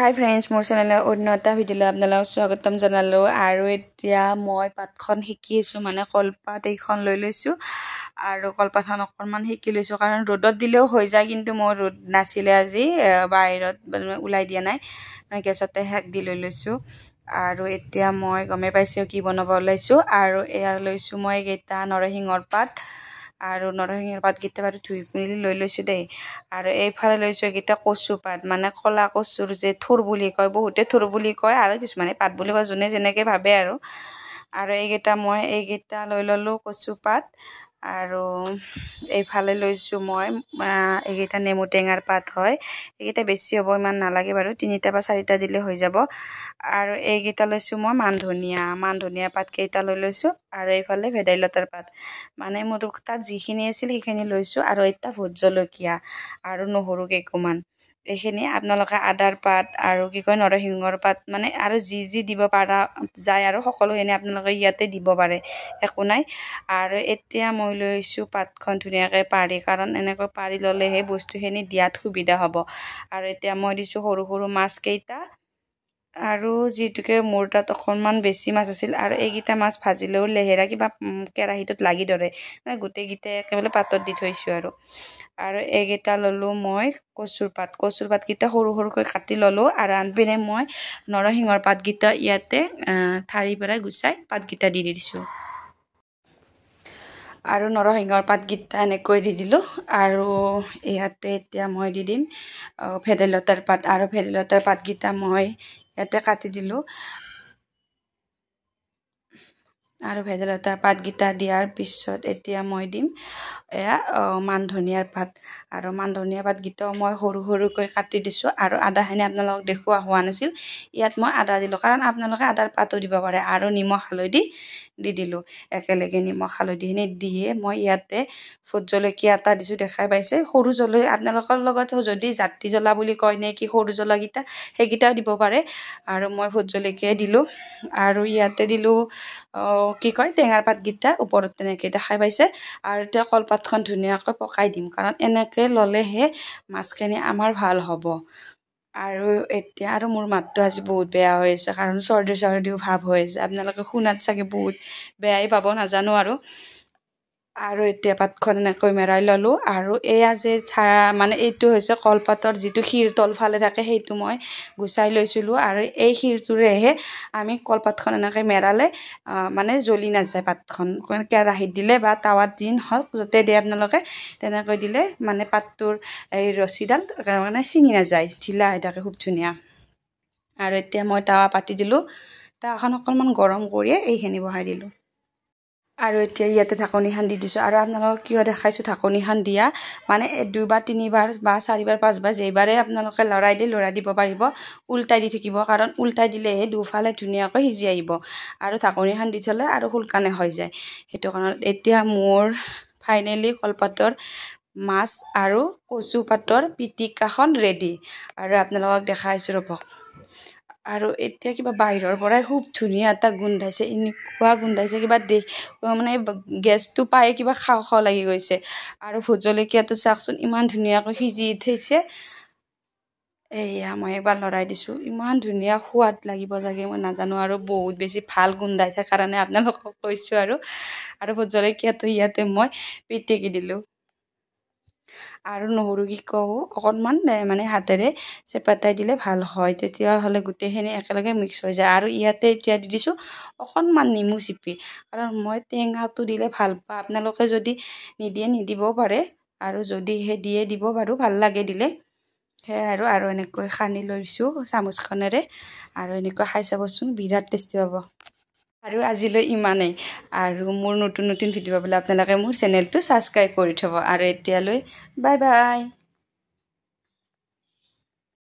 Hi friends, মোৰ চেনেলৰ অন্যতা ভিডিঅ'লৈ আপোনালোকক স্বাগতম জনালো আৰু এতিয়া মই পাতখন শিকি আছো মানে কলপাত এইখন লৈ লৈছো আৰু কলপাতখন অকনমান শিকি লৈছো কাৰণ ৰ'দত দিলেও হৈ যায় কিন্তু মই ৰ'দ নাছিলে আজি বাহিৰত উলাই দিয়া নাই মই গেছতে হেক দি লৈ লৈছো আৰু এতিয়া মই গমে পাইছো কি বনাব ওলাইছো আৰু এয়া লৈছো মই গেটা নৰসিংহৰ পাত আৰু নৰসিংহৰ পাত গিটা বাৰু ধুই পুলি লৈ লৈছো দেই আৰু এইফালে লৈছো গিটা কচু পাত মানে কলা কচুৰ যে থুৰ বুলি কয় বহুতে থুৰ বুলি কয় আৰু কিছুমানে পাত বুলি কয় জনে যেনেকে ভাবে আৰু এইগিটা মই এইগিটা লৈ ললো কচু পাত আৰু এইফালে লৈছো মই এইগিটা নেমু টেঙাৰ পাত হয় এইগিটা বেছি হ'ব ইমান নালাগে বাৰু 3টা বা 4টা দিলে হৈ যাব আৰু এইগিটা লৈছো মই মান ধনিয়া পাত কেইটা লৈ লৈছো আৰু এইফালে ভেদাইলতাৰ পাত মানে মোৰ তাত যিখিনি আছিল সেইখিনি লৈছো আৰু এটা ভোট জলকীয়া আৰু নহৰু কেইকমান এইখিনি আপোনালোকে আদাৰ পাত আৰু কি কয় নৰসিংহৰ পাত মানে আৰু যি দিব পাৰা যায় আৰু সকলোখিনি আপোনালোকে ইয়াতে দিব পাৰে একো নাই আৰু এতিয়া মই লৈছো পাতখন ধুনিয়াকৈ পাৰি কাৰণ এনেকৈ পাৰি ললেহে বস্তুখিনি দিয়াত সুবিধা হ'ব আৰু এতিয়া মই দিছো সৰু সৰু মাছ কেইটা আৰু যেটুকে মোৰ তাত অকনমান বেছি মাছ আছিল আৰু এইগিটা মাছ ভাজিলেও লেহেৰা কিবা কেৰাহীটোত লাগি ধৰে গোটেই গিটা একেবাৰে পাতত দি থৈছো আৰু এইগিটা ললো মই কচুৰ পাত গিটা সৰু সৰুকৈ কাটি ললো আৰু আনপিনে মই নৰসিংহৰ পাত গিটা ইয়াতে ঠাৰি পৰা গুছাই পাত গিটা দি দিছো আৰু নৰসিংহৰ পাত গিটা এনেকৈ দি দিলো আৰু ইয়াতে এতিয়া মই দি দিম ভেদাইলতাৰ পাত আৰু ভেদাইলতাৰ পাত গিটা মই ইয়াতে কাটি দিলো আৰু ভেদাইলতাৰ পাত গিটা দিয়াৰ পিছত এতিয়া মই দিম এয়া মান ধনিয়াৰ পাত আৰু মান ধনিয়া পাত গিটা মই সৰু সৰুকৈ কাটি দিছো আৰু আদাখিনি আপোনালোকক দেখুৱা হোৱা নাছিল ইয়াত মই আদা দিলো কাৰণ আপোনালোকে আদাৰ পাতো দিব পাৰে আৰু নিমখ হালধি দি দিলো একেলগে নিমখ হালধিখিনি দিয়ে মই ইয়াতে ভোট জলকীয়া এটা দিছো দেখাই পাইছে সৰু জলকীয়া আপোনালোকৰ লগত যদি জাতি জ্বলা বুলি কয় নে কি সৰু জ্বলা গিটা সেইগিটাও দিব পাৰে আৰু মই ভোট জলকীয়া দিলো আৰু ইয়াতে দিলো কি কয় টেঙাৰ পাত গিটা ওপৰত তেনেকৈ দেখাই পাইছে আৰু এতিয়া কলপাতখন ধুনীয়াকৈ পকাই দিম কাৰণ এনেকৈ ললেহে মাছখিনি আমাৰ ভাল হ'ব আৰু এতিয়া আৰু মোৰ মাতটো আজি বহুত বেয়া হৈ আছে কাৰণ চৰ্দিও ভাৱ হৈ আছে আপোনালোকে শুনাত চাগে বহুত বেয়াই পাব নাজানো আৰু এতিয়া পাতখন এনেকৈ মেৰাই ললো আৰু এয়া যে মানে এইটো হৈছে কলপাতৰ যিটো ক্ষীৰ তলফালে থাকে সেইটো মই গুচাই লৈছিলো আৰু এই ক্ষীৰটোৰেহে আমি কলপাতখন এনেকৈ মেৰালে মানে জ্বলি নাযায় পাতখন কেৰাহীত দিলে বা টাৱাত জিন হওক যতে দিয়ে আপোনালোকে তেনেকৈ দিলে মানে পাতটোৰ এই ৰছীডাল মানে ছিঙি নাযায় ঢিলা হৈ থাকে খুব ধুনীয়া আৰু এতিয়া মই টাৱা পাতি দিলো টাৱাখন অকনমান গৰম কৰিয়ে এইখিনি বহাই দিলো আৰু এতিয়া ইয়াতে ঢাকনিখন দি দিছো আৰু আপোনালোকক কিয় দেখাইছো ঢাকনিখন দিয়া মানে 2 বা 3 বাৰ বা 4 বাৰ 5 বাৰ যেইবাৰে আপোনালোকে লৰাই দিব পাৰিব উল্টাই দি থাকিব কাৰণ উল্টাই দিলেহে দুফালে ধুনীয়াকৈ সিজি আহিব আৰু ঢাকনিখন দি থলে আৰু সোনকালে হৈ যায় সেইটো কাৰণত এতিয়া মোৰ ফাইনেলি কলপাতৰ মাছ আৰু কচু পাতৰ পিটিকাখন ৰেডি আৰু আপোনালোকক দেখাইছো ৰব আৰু এতিয়া কিবা বাহিৰৰ পৰাই খুব ধুনীয়া এটা গোন্ধাইছে এনেকুৱা গোন্ধাইছে কিবা মানে গেছটো পাই কিবা খাও লাগি গৈছে আৰু ভোট জলকীয়াটো চাওকচোন ইমান ধুনীয়াকৈ সিজি উঠিছে এয়া মই এবাৰ লৰাই দিছো ইমান ধুনীয়া সোৱাদ লাগিব জাগে মই নাজানো আৰু বহুত বেছি ভাল গোন্ধাইছে কাৰণে আপোনালোকক কৈছো আৰু ভোট জলকীয়াটো ইয়াতে মই পিটিকি দিলো আৰু নহৰু কি কও অকনমান মানে হাতেৰে চেপেটাই দিলে ভাল হয় তেতিয়া হলে গোটেইখিনি একেলগে মিক্স হৈ যায় আৰু ইয়াতে এতিয়া দি দিছো অকনমান নিমু চিপি কাৰণ মই টেঙাটো দিলে ভাল পাওঁ আপোনালোকে যদি নিদিয়ে নিদিবও পাৰে আৰু যদি হে দিয়ে দিব বাৰু ভাল লাগে দিলে হে আৰু এনেকৈ খানি লৈছো চামুচখনেৰে আৰু এনেকৈ খাই চাবচোন বিৰাট টেষ্টি হ'ব আৰু আজিলৈ ইমানেই আৰু মোৰ নতুন ভিডিঅ' পাবলৈ আপোনালোকে মোৰ চেনেলটো সাবস্ক্ৰাইব কৰি থব আৰু এতিয়ালৈ বাই বাই